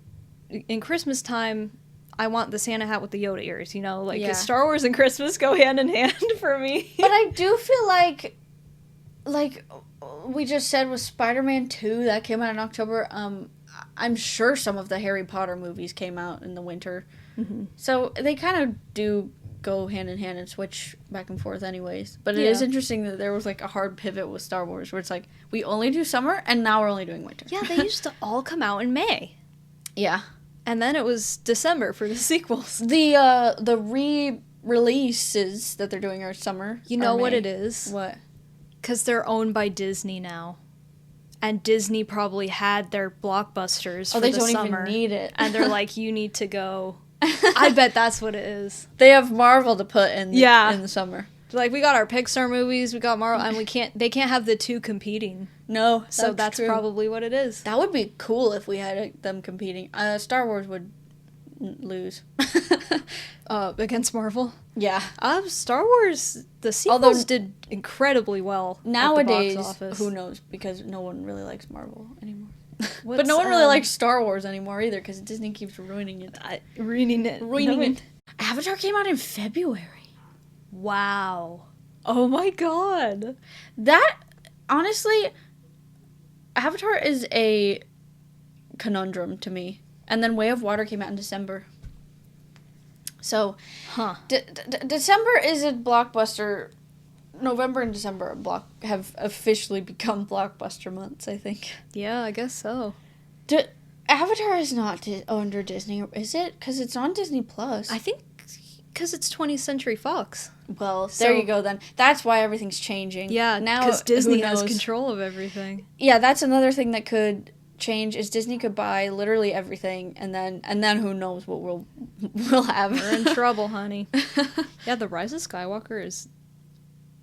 in Christmas time, I want the Santa hat with the Yoda ears, Like, Star Wars and Christmas go hand in hand for me. But I do feel like we just said with Spider-Man 2, that came out in October, I'm sure some of the Harry Potter movies came out in the winter. So they kind of do go hand in hand and switch back and forth anyways. But it is interesting that there was, like, a hard pivot with Star Wars, where it's like, we only do summer, and now we're only doing winter. Yeah, they used to all come out in May. Yeah. And then it was December for the sequels. The re-releases that they're doing are summer. You know what it is? What? Because they're owned by Disney now. And Disney probably had their blockbusters for the summer. Oh, they don't even need it. And they're like, you need to go. I bet that's what it is. They have Marvel to put in the summer. Like, we got our Pixar movies, we got Marvel, and they can't have the two competing. No, so that's true. Probably what it is. That would be cool if we had them competing. Star Wars would lose. Against Marvel? Yeah. Star Wars, the sequels did incredibly well nowadays, at the box office. Who knows, because no one really likes Marvel anymore. But no one really likes Star Wars anymore either, because Disney keeps ruining it. Ruining it. Avatar came out in February. Wow. Oh my god. That, honestly, Avatar is a conundrum to me. And then Way of Water came out in December. So, December is a blockbuster. November and December have officially become blockbuster months, I think. Yeah, I guess so. Avatar is not under Disney, is it? Because it's on Disney Plus. I think because it's 20th Century Fox. Well, there you go then. That's why everything's changing. Yeah, now because Disney has control of everything. Yeah, that's another thing that could change, is Disney could buy literally everything, and then who knows what we'll have. We're in trouble, honey. Yeah, The Rise of Skywalker is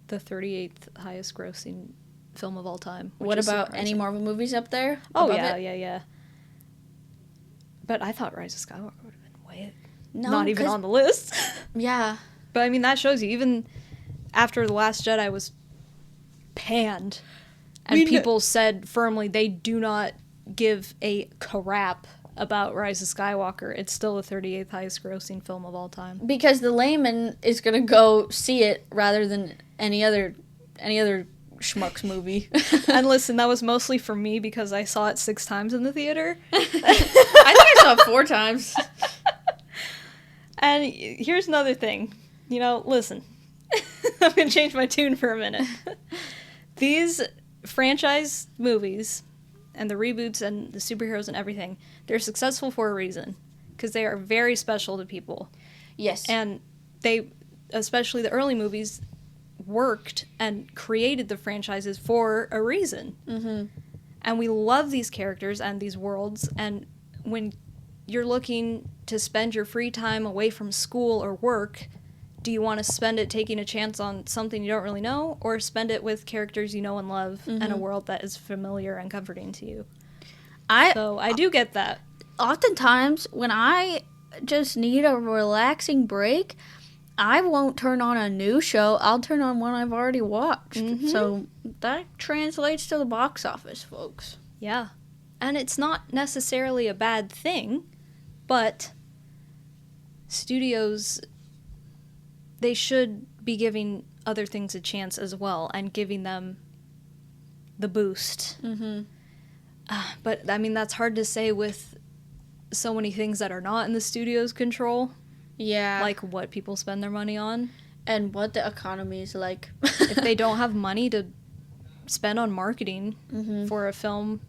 the 38th highest grossing film of all time. What about surprising. Any Marvel movies up there? Oh, yeah. But I thought Rise of Skywalker would have been way not even on the list. Yeah. But I mean, that shows you, even after The Last Jedi was and people said firmly they do not give a crap about Rise of Skywalker, it's still the 38th highest grossing film of all time. Because the layman is going to go see it rather than any other schmucks movie. And listen, that was mostly for me because I saw it 6 times in the theater. I think I saw it 4 times. And here's another thing. Listen. I'm going to change my tune for a minute. These franchise movies and the reboots and the superheroes and everything, they're successful for a reason. Because they are very special to people. Yes. And they, especially the early movies, worked and created the franchises for a reason. Mm-hmm. And we love these characters and these worlds. And when you're looking to spend your free time away from school or work, do you want to spend it taking a chance on something you don't really know, or spend it with characters you know and love and a world that is familiar and comforting to you? So I do get that. Oftentimes, when I just need a relaxing break, I won't turn on a new show. I'll turn on one I've already watched. Mm-hmm. So that translates to the box office, folks. Yeah. And it's not necessarily a bad thing, but studios, they should be giving other things a chance as well and giving them the boost. Mm-hmm. But, I mean, that's hard to say with so many things that are not in the studio's control. Yeah. Like what people spend their money on. And what the economy is like. If they don't have money to spend on marketing for a film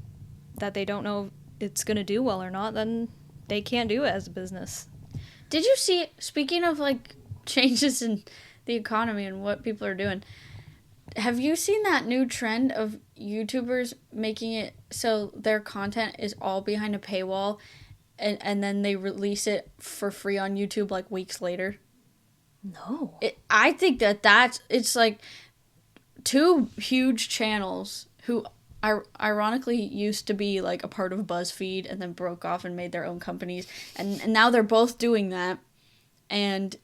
that they don't know it's going to do well or not, then they can't do it as a business. Did you see, speaking of, like, changes in the economy and what people are doing, have you seen that new trend of YouTubers making it so their content is all behind a paywall and then they release it for free on YouTube like weeks later? No. I think it's like 2 huge channels who ironically used to be like a part of BuzzFeed and then broke off and made their own companies, and now they're both doing that, and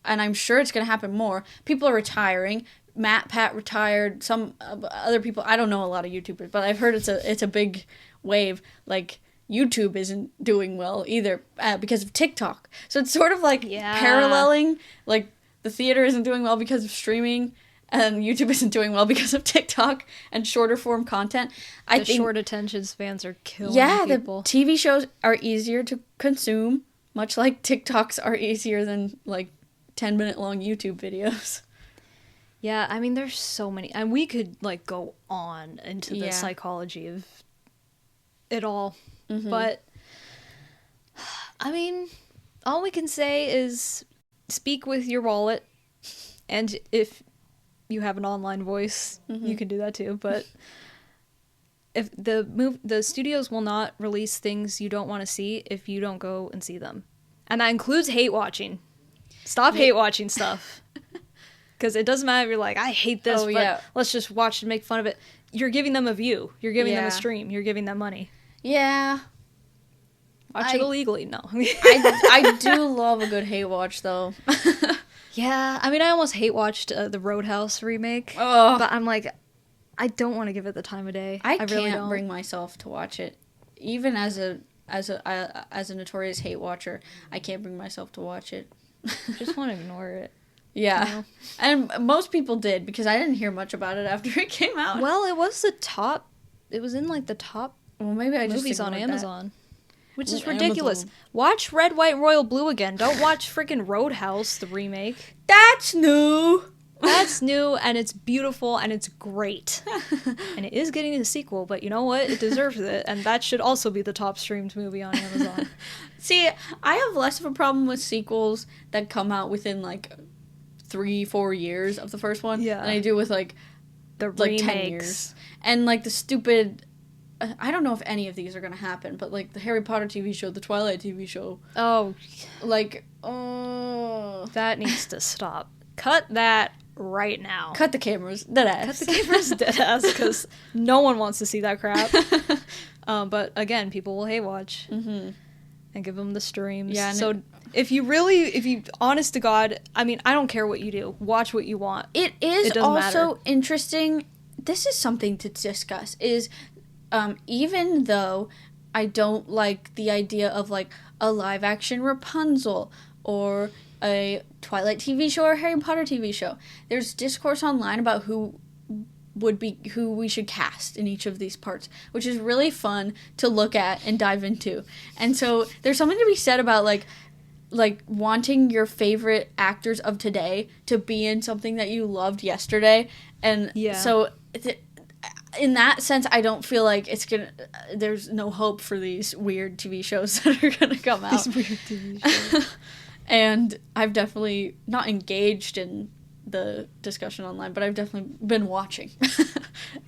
I'm sure it's going to happen more. People are retiring. Pat retired. Some other people, I don't know a lot of YouTubers, but I've heard it's a big wave. Like, YouTube isn't doing well either because of TikTok. So it's sort of like paralleling. Like, the theater isn't doing well because of streaming, and YouTube isn't doing well because of TikTok and shorter form content. I think short attention spans are killing people. The TV shows are easier to consume, much like TikToks are easier than, like, 10-minute long YouTube videos. Yeah, I mean, there's so many. And we could, like, go on into the psychology of it all. Mm-hmm. But, I mean, all we can say is speak with your wallet. And if you have an online voice, you can do that too. But if the studios will not release things you don't want to see if you don't go and see them. And that includes hate watching. Stop hate watching stuff. Because it doesn't matter if you're like, I hate this, but let's just watch and make fun of it. You're giving them a view. You're giving them a stream. You're giving them money. Yeah. Watch it illegally. No. I do love a good hate watch, though. Yeah. I mean, I almost hate watched the Roadhouse remake. Oh. But I'm like, I don't want to give it the time of day. I really can't don't bring myself to watch it. Even as a notorious hate watcher, I can't bring myself to watch it. I just want to ignore it. Yeah. You know? And most people did, because I didn't hear much about it after it came out. Well, it was in like the top maybe I just movies on Amazon. That. Which is ridiculous. Amazon. Watch Red, White, and Royal Blue again. Don't watch freaking Roadhouse, the remake. That's new. That's new, and it's beautiful, and it's great. And it is getting a sequel, but you know what? It deserves it, and that should also be the top streamed movie on Amazon. See, I have less of a problem with sequels that come out within, like, 3-4 years of the first one than I do with, like, the remakes. 10 years. And, like, the stupid... I don't know if any of these are going to happen, but, like, the Harry Potter TV show, the Twilight TV show. Oh. Like, oh. That needs to stop. Cut that right now. Cut the cameras. Deadass. Cut the cameras deadass, because no one wants to see that crap. But, again, people will hate watch. Mm-hmm. And give them the streams. Yeah. So if you, honest to God, I mean, I don't care what you do. Watch what you want. It doesn't also matter. Interesting. This is something to discuss. Is even though I don't like the idea of, like, a live-action Rapunzel or a Twilight TV show or Harry Potter TV show. There's discourse online about who we should cast in each of these parts, which is really fun to look at and dive into. And so there's something to be said about, like wanting your favorite actors of today to be in something that you loved yesterday. And so in that sense, I don't feel like there's no hope for these weird TV shows that are gonna come out. These weird TV shows. And I've definitely not engaged in the discussion online, but I've definitely been watching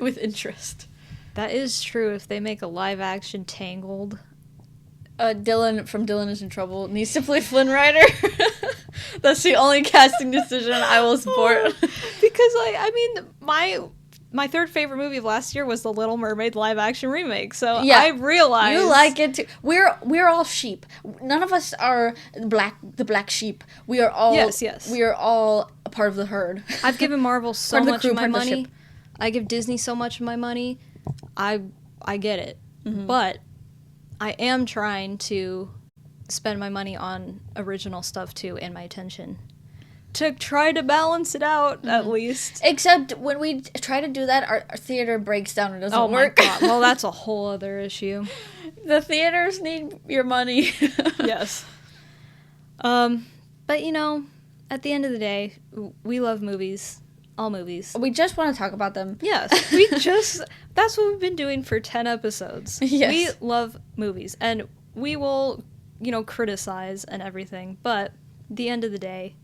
with interest. That is true. If they make a live action Tangled, Dylan from Dylan is in Trouble needs to play Flynn Rider. That's the only casting decision I will support. Because I mean, my third favorite movie of last year was the Little Mermaid live action remake. So I realized you like it too. We're all sheep. None of us are the black sheep. We are all yes. We are all a part of the herd. I've given Marvel so much of my money. Ship. I give Disney so much of my money. I get it. Mm-hmm. But I am trying to spend my money on original stuff too, and my attention, to try to balance it out, at least. Except when we try to do that, our theater breaks down and doesn't work. Oh my God. Well, that's a whole other issue. The theaters need your money. Yes. But, you know, at the end of the day, we love movies. All movies. We just want to talk about them. Yes. That's what we've been doing for 10 episodes. Yes. We love movies. And we will, criticize and everything. But at the end of the day,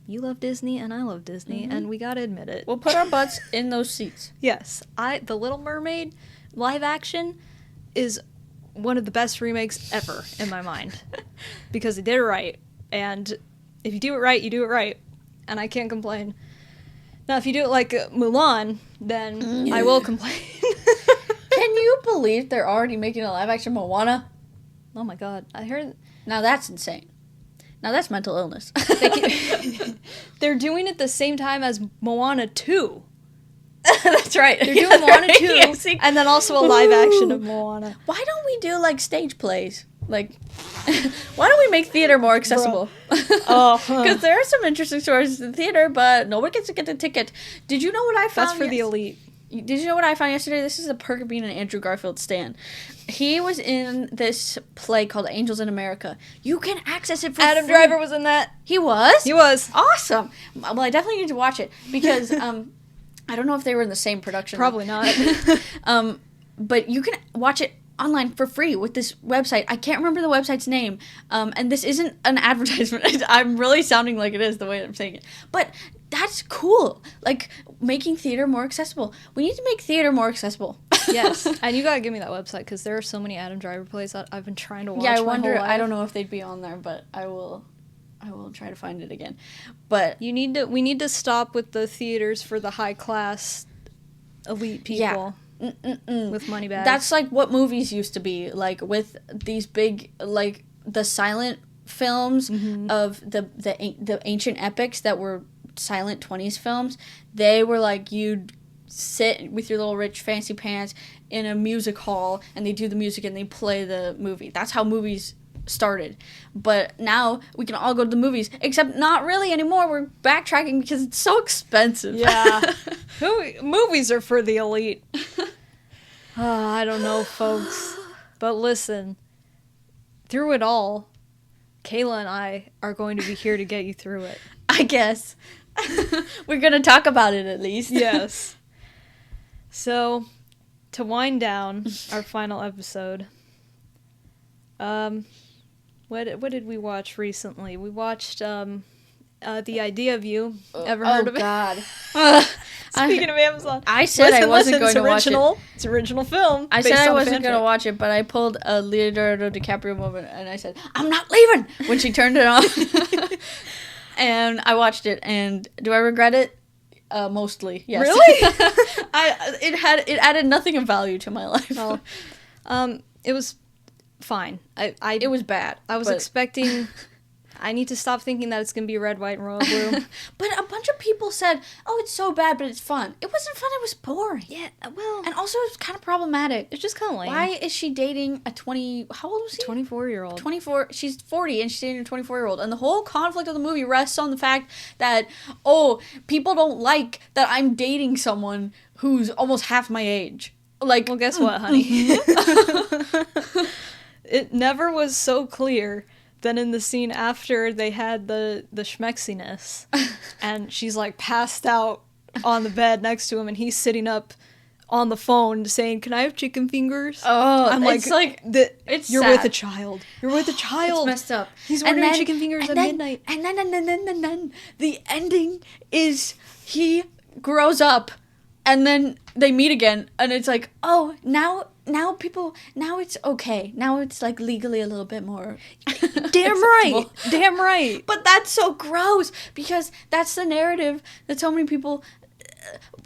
you love Disney and I love Disney, and we gotta admit it. We'll put our butts in those seats. Yes. The Little Mermaid live action is one of the best remakes ever in my mind. Because they did it right. And if you do it right, you do it right. And I can't complain. Now, if you do it like Mulan, then I will complain. Can you believe they're already making a live action Moana? Oh my God. I heard... Now that's insane. Now that's mental illness. They're doing it the same time as Moana 2. That's right. They're doing Moana 2, and then also a live action of Moana. Why don't we do, like, stage plays? Like, why don't we make theater more accessible? Because there are some interesting stories in theater, but nobody gets to get the ticket. Did you know what I found? That's for the elite. Did you know what I found yesterday? This is a perk of being an Andrew Garfield stan. He was in this play called Angels in America. You can access it for Adam free. Driver was in that. He was? He was. Awesome. Well, I definitely need to watch it because I don't know if they were in the same production. Probably not. But you can watch it online for free with this website. I can't remember the website's name. And this isn't an advertisement. I'm really sounding like it is the way I'm saying it. But that's cool. Like, making theater more accessible. We need to make theater more accessible. Yes. And you gotta give me that website, because there are so many Adam Driver plays that I've been trying to watch. Yeah, I my wonder. whole life. I don't know if they'd be on there, but I will try to find it again. But we need to stop with the theaters for the high class elite people. With money bags. That's like what movies used to be, like with these big, like the silent films of the ancient epics that were silent 20s films. They were like, you'd sit with your little rich fancy pants in a music hall and they do the music and they play the movie. That's how movies started. But now we can all go to the movies, except not really anymore. We're backtracking because it's so expensive. Yeah. Movies are for the elite. I don't know, folks. But listen, through it all, Kayla and I are going to be here to get you through it. I guess. We're going to talk about it at least. Yes. So, to wind down our final episode, what did we watch recently? We watched The Idea of You. Ever heard of it? God. Speaking of Amazon. I said I wasn't going to watch it. It's an original film. I said I wasn't going to watch it, but I pulled a Leonardo DiCaprio moment, and I said, I'm not leaving, when she turned it on. And I watched it, and do I regret it? Mostly, yes. Really? It added nothing of value to my life. Well, it was fine. It was bad. I was expecting... I need to stop thinking that it's going to be red, white, and royal blue. But a bunch of people said, "Oh, it's so bad, but it's fun." It wasn't fun. It was boring. Yeah, well, And also, it's kind of problematic. it's just kind of lame. Why is she dating a 20? How old was he? 24-year-old. 24. She's 40, and she's dating a 24-year-old. And the whole conflict of the movie rests on the fact that, oh, people don't like that I'm dating someone who's almost half my age. Like, Well, guess what, honey? It never was so clear than in the scene after they had the schmexiness, and she's like passed out on the bed next to him, and he's sitting up on the phone saying, "Can I have chicken fingers?" Oh, I'm it's like it's you're sad. with a child. You're with a child. It's messed up. He's ordering chicken fingers at midnight. And then the ending is he grows up, and then they meet again, and it's like, oh, now it's okay. Now it's like legally a little bit more Damn right. Damn right. But that's so gross because that's the narrative that so many people,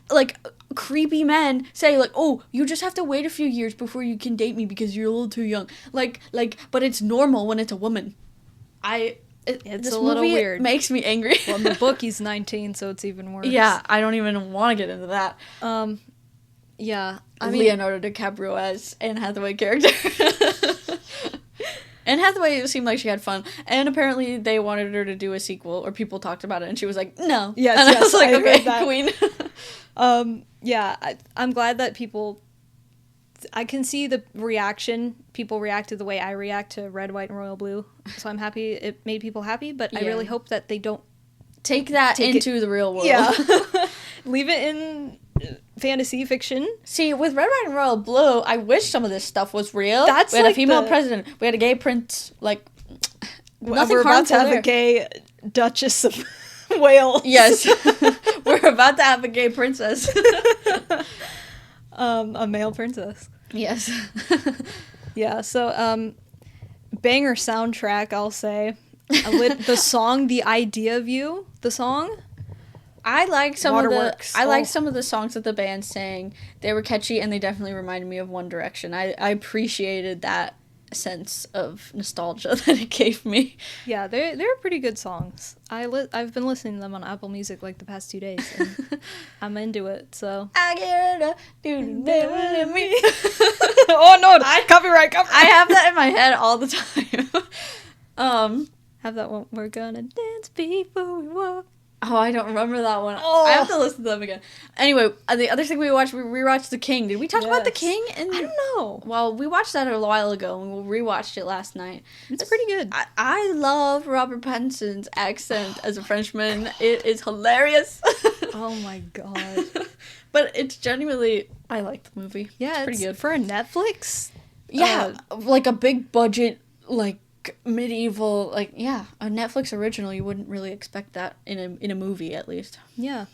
like creepy men, say, like, oh, you just have to wait a few years before you can date me because you're a little too young. Like, but it's normal when it's a woman. It's this a little movie weird. Makes me angry. Well, in the book he's 19, so it's even worse. Yeah, I don't even want to get into that. Yeah. I mean, Leonardo DiCaprio as Anne Hathaway character. Anne Hathaway seemed like she had fun, and apparently they wanted her to do a sequel, or people talked about it, and she was like, no. Yes, and I was like, I okay, heard that. queen. Yeah, I'm glad that I can see the reaction. People reacted the way I react to Red, White, and Royal Blue, so I'm happy it made people happy, but I really hope that they don't take into the real world. Yeah. Leave it in fantasy fiction. See, with Red, White, and Royal Blue, I wish some of this stuff was real. That's we had like a female president. We had a gay prince. Like, nothing we're about to harmful have there. a gay Duchess of Wales. Yes. We're about to have a gay princess. A male princess. Yes. Yeah, so, banger soundtrack, I'll say. The song, The Idea of You, the song. I like some Waterworks. I like some of the songs that the band sang. They were catchy, and they definitely reminded me of One Direction. I appreciated that sense of nostalgia that it gave me. Yeah, they're pretty good songs. I've been listening to them on Apple Music like the past 2 days, and I'm into it. So I get it, dude, me. oh no, copyright. I have that in my head all the time. Have that one. We're gonna dance before we walk. Oh, I don't remember that one. Oh. I have to listen to them again. Anyway, the other thing we rewatched The King. Did we talk about The King? I don't know. Well, we watched that a while ago, and we rewatched it last night. It's pretty good. I love Robert Pattinson's accent as a Frenchman. It is hilarious. Oh my god. But it's genuinely, I like the movie. Yeah, it's pretty good. For a Netflix? Yeah, like a big budget, like medieval, like, yeah, a Netflix original. You wouldn't really expect that in a movie, at least. Yeah.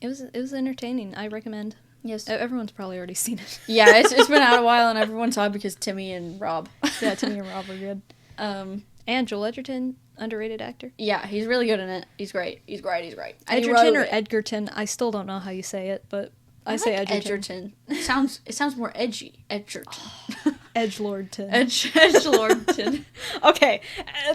It was entertaining. I recommend. Yes. Everyone's probably already seen it. Yeah, it's been out a while, and everyone saw it because Timmy and Rob. Yeah, Timmy and Rob are good. And Joel Edgerton, underrated actor. Yeah, he's really good in it. He's great. He's great. And Edgerton or Edgerton? I still don't know how you say it, but I say like Edgerton. It sounds more edgy. Edgerton. Edgelordton. Edgelordton. Okay,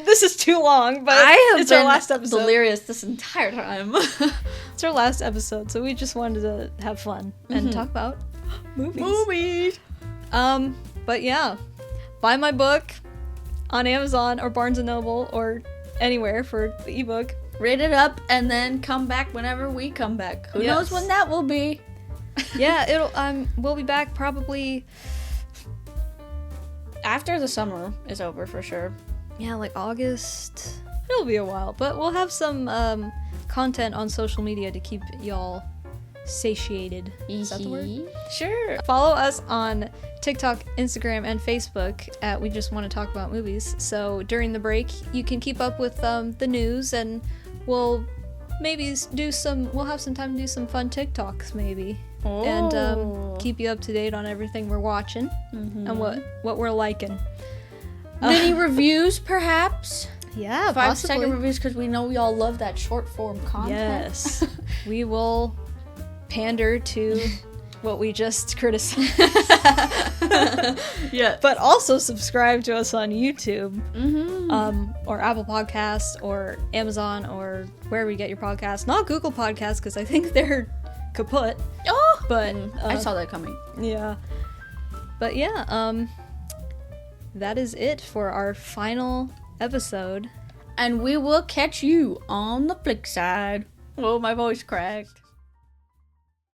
this is too long, but it's our last episode. Delirious this entire time. It's our last episode, so we just wanted to have fun and talk about movies. But yeah, buy my book on Amazon or Barnes & Noble or anywhere for the ebook. Read it up and then come back whenever we come back. Who knows when that will be? Yeah, we'll be back probably after the summer is over for sure. Yeah, like August. It'll be a while, but we'll have some content on social media to keep y'all satiated. Is that the word? Sure. Follow us on TikTok, Instagram, and Facebook at We Just Want to Talk About Movies. So during the break, you can keep up with the news, and we'll maybe we'll have some time to do some fun TikToks maybe. Oh. And keep you up to date on everything we're watching and what we're liking. Mini reviews, perhaps. Yeah, 5-second reviews, because we know we all love that short form content. Yes. We will pander to what we just criticized. Yeah. But also subscribe to us on YouTube, or Apple Podcasts, or Amazon, or wherever you get your podcasts. Not Google Podcasts, because I think they're kaput. Oh! But I saw that coming. Yeah. But yeah, that is it for our final episode. And we will catch you on the flick side. Oh, my voice cracked.